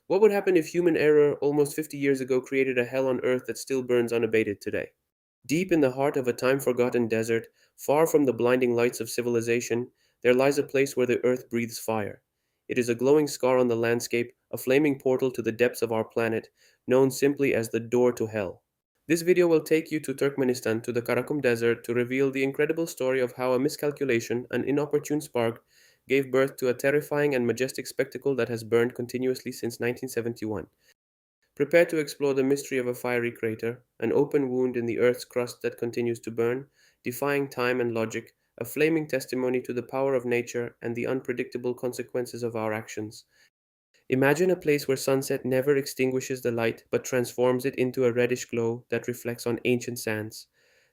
What would happen if human error almost 50 years ago created a hell on earth that still burns unabated today? Deep in the heart of a time forgotten desert, far from the blinding lights of civilization, there lies a place where the earth breathes fire. It is a glowing scar on the landscape, a flaming portal to the depths of our planet, known simply as the door to hell. This video will take you to Turkmenistan, to the Karakum Desert, to reveal the incredible story of how a miscalculation, an inopportune spark, gave birth to a terrifying and majestic spectacle that has burned continuously since 1971. Prepare to explore the mystery of a fiery crater, an open wound in the Earth's crust that continues to burn, defying time and logic, a flaming testimony to the power of nature and the unpredictable consequences of our actions. Imagine a place where sunset never extinguishes the light but transforms it into a reddish glow that reflects on ancient sands.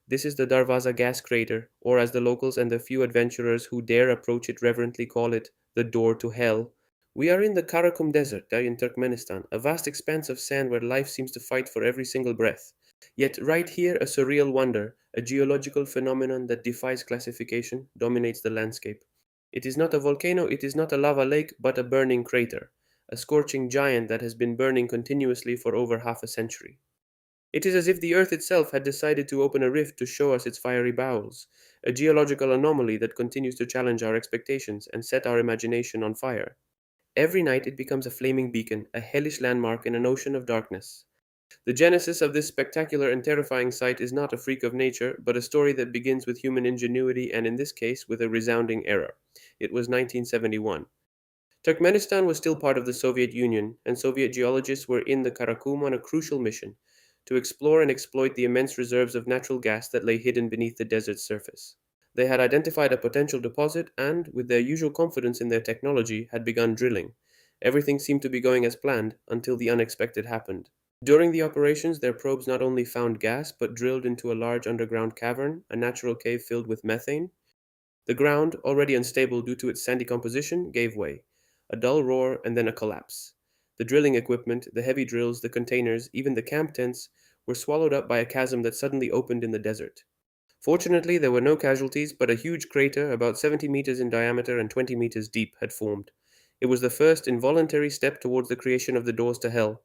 This is the Darvaza gas crater, or as the locals and the few adventurers who dare approach it reverently call it, the door to hell. We are in the Karakum Desert, there in Turkmenistan, a vast expanse of sand where life seems to fight for every single breath. Yet, right here, a surreal wonder, a geological phenomenon that defies classification, dominates the landscape. It is not a volcano, it is not a lava lake, but a burning crater, a scorching giant that has been burning continuously for over half a century. It is as if the Earth itself had decided to open a rift to show us its fiery bowels, a geological anomaly that continues to challenge our expectations and set our imagination on fire. Every night it becomes a flaming beacon, a hellish landmark in an ocean of darkness. The genesis of this spectacular and terrifying sight is not a freak of nature, but a story that begins with human ingenuity and, in this case, with a resounding error. It was 1971. Turkmenistan was still part of the Soviet Union, and Soviet geologists were in the Karakum on a crucial mission to explore and exploit the immense reserves of natural gas that lay hidden beneath the desert's surface. They had identified a potential deposit and, with their usual confidence in their technology, had begun drilling. Everything seemed to be going as planned until the unexpected happened. During the operations, their probes not only found gas but drilled into a large underground cavern, a natural cave filled with methane. The ground, already unstable due to its sandy composition, gave way. A dull roar and then a collapse. The drilling equipment, the heavy drills, the containers, even the camp tents, were swallowed up by a chasm that suddenly opened in the desert. Fortunately, there were no casualties, but a huge crater, about 70 meters in diameter and 20 meters deep, had formed. It was the first involuntary step towards the creation of the doors to hell.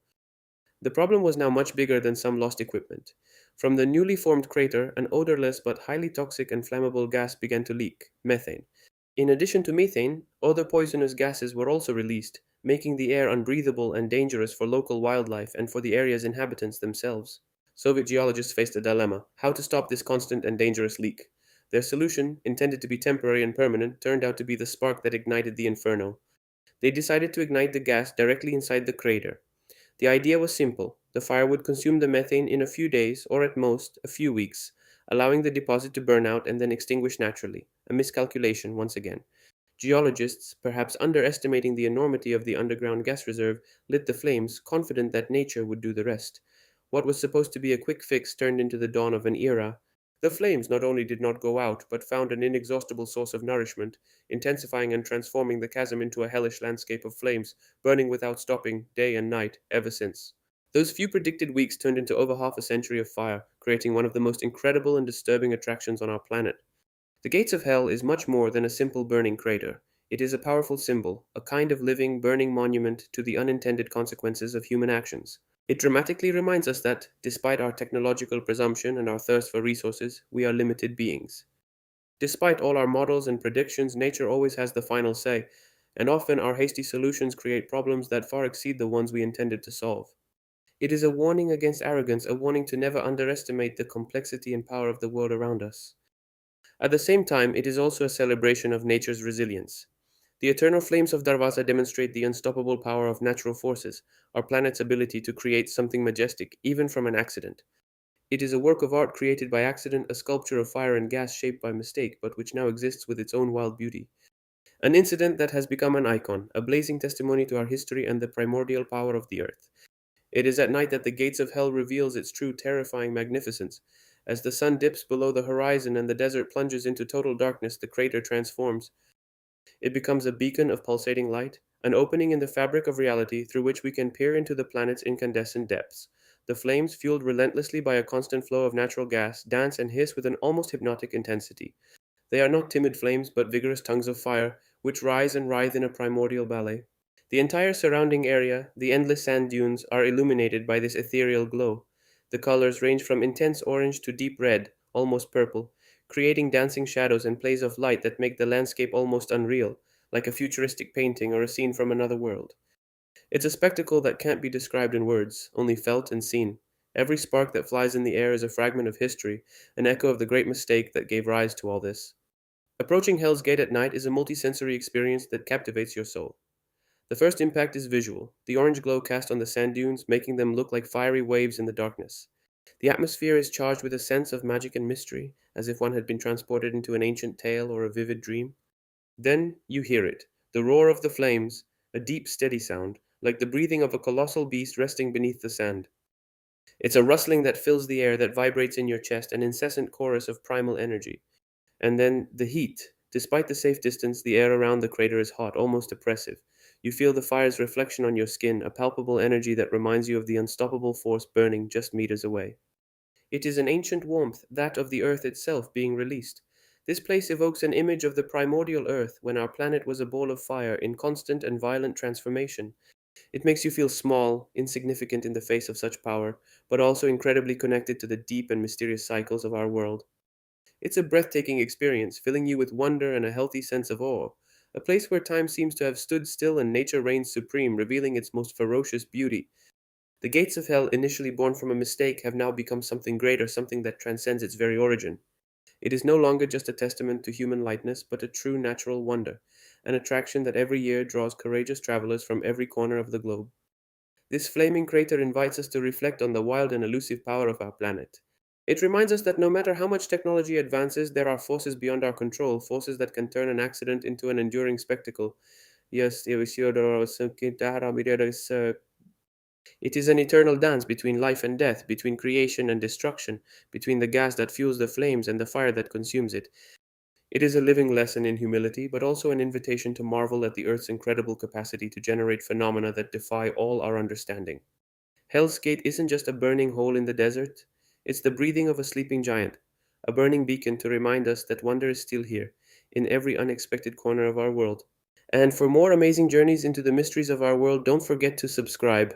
The problem was now much bigger than some lost equipment. From the newly formed crater, an odorless but highly toxic and flammable gas began to leak, methane. In addition to methane, other poisonous gases were also released, making the air unbreathable and dangerous for local wildlife and for the area's inhabitants themselves. Soviet geologists faced a dilemma: how to stop this constant and dangerous leak. Their solution, intended to be temporary and permanent, turned out to be the spark that ignited the inferno. They decided to ignite the gas directly inside the crater. The idea was simple: the fire would consume the methane in a few days, or at most, a few weeks, allowing the deposit to burn out and then extinguish naturally. A miscalculation, once again. Geologists, perhaps underestimating the enormity of the underground gas reserve, lit the flames, confident that nature would do the rest. What was supposed to be a quick fix turned into the dawn of an era. The flames not only did not go out, but found an inexhaustible source of nourishment, intensifying and transforming the chasm into a hellish landscape of flames, burning without stopping, day and night, ever since. Those few predicted weeks turned into over half a century of fire, creating one of the most incredible and disturbing attractions on our planet. The Gates of Hell is much more than a simple burning crater. It is a powerful symbol, a kind of living, burning monument to the unintended consequences of human actions. It dramatically reminds us that, despite our technological presumption and our thirst for resources, we are limited beings. Despite all our models and predictions, nature always has the final say, and often our hasty solutions create problems that far exceed the ones we intended to solve. It is a warning against arrogance, a warning to never underestimate the complexity and power of the world around us. At the same time, it is also a celebration of nature's resilience. The eternal flames of Darvaza demonstrate the unstoppable power of natural forces, our planet's ability to create something majestic, even from an accident. It is a work of art created by accident, a sculpture of fire and gas shaped by mistake, but which now exists with its own wild beauty. An incident that has become an icon, a blazing testimony to our history and the primordial power of the earth. It is at night that the gates of hell reveals its true terrifying magnificence. As the sun dips below the horizon and the desert plunges into total darkness, the crater transforms. It becomes a beacon of pulsating light, an opening in the fabric of reality through which we can peer into the planet's incandescent depths. The flames, fueled relentlessly by a constant flow of natural gas, dance and hiss with an almost hypnotic intensity. They are not timid flames, but vigorous tongues of fire, which rise and writhe in a primordial ballet. The entire surrounding area, the endless sand dunes, are illuminated by this ethereal glow. The colors range from intense orange to deep red, almost purple, creating dancing shadows and plays of light that make the landscape almost unreal, like a futuristic painting or a scene from another world. It's a spectacle that can't be described in words, only felt and seen. Every spark that flies in the air is a fragment of history, an echo of the great mistake that gave rise to all this. Approaching Hell's Gate at night is a multisensory experience that captivates your soul. The first impact is visual, the orange glow cast on the sand dunes, making them look like fiery waves in the darkness. The atmosphere is charged with a sense of magic and mystery, as if one had been transported into an ancient tale or a vivid dream. Then you hear it, the roar of the flames, a deep, steady sound, like the breathing of a colossal beast resting beneath the sand. It's a rustling that fills the air, that vibrates in your chest, an incessant chorus of primal energy. And then the heat. Despite the safe distance, the air around the crater is hot, almost oppressive. You feel the fire's reflection on your skin, a palpable energy that reminds you of the unstoppable force burning just meters away. It is an ancient warmth, that of the earth itself being released. This place evokes an image of the primordial earth when our planet was a ball of fire in constant and violent transformation. It makes you feel small, insignificant in the face of such power, but also incredibly connected to the deep and mysterious cycles of our world. It's a breathtaking experience, filling you with wonder and a healthy sense of awe. A place where time seems to have stood still and nature reigns supreme, revealing its most ferocious beauty. The gates of hell, initially born from a mistake, have now become something greater, something that transcends its very origin. It is no longer just a testament to human lightness, but a true natural wonder, an attraction that every year draws courageous travelers from every corner of the globe. This flaming crater invites us to reflect on the wild and elusive power of our planet. It reminds us that no matter how much technology advances, there are forces beyond our control, forces that can turn an accident into an enduring spectacle. Yes, it is an eternal dance between life and death, between creation and destruction, between the gas that fuels the flames and the fire that consumes it. It is a living lesson in humility, but also an invitation to marvel at the Earth's incredible capacity to generate phenomena that defy all our understanding. Hell's Gate isn't just a burning hole in the desert, it's the breathing of a sleeping giant, a burning beacon to remind us that wonder is still here, in every unexpected corner of our world. And for more amazing journeys into the mysteries of our world, don't forget to subscribe.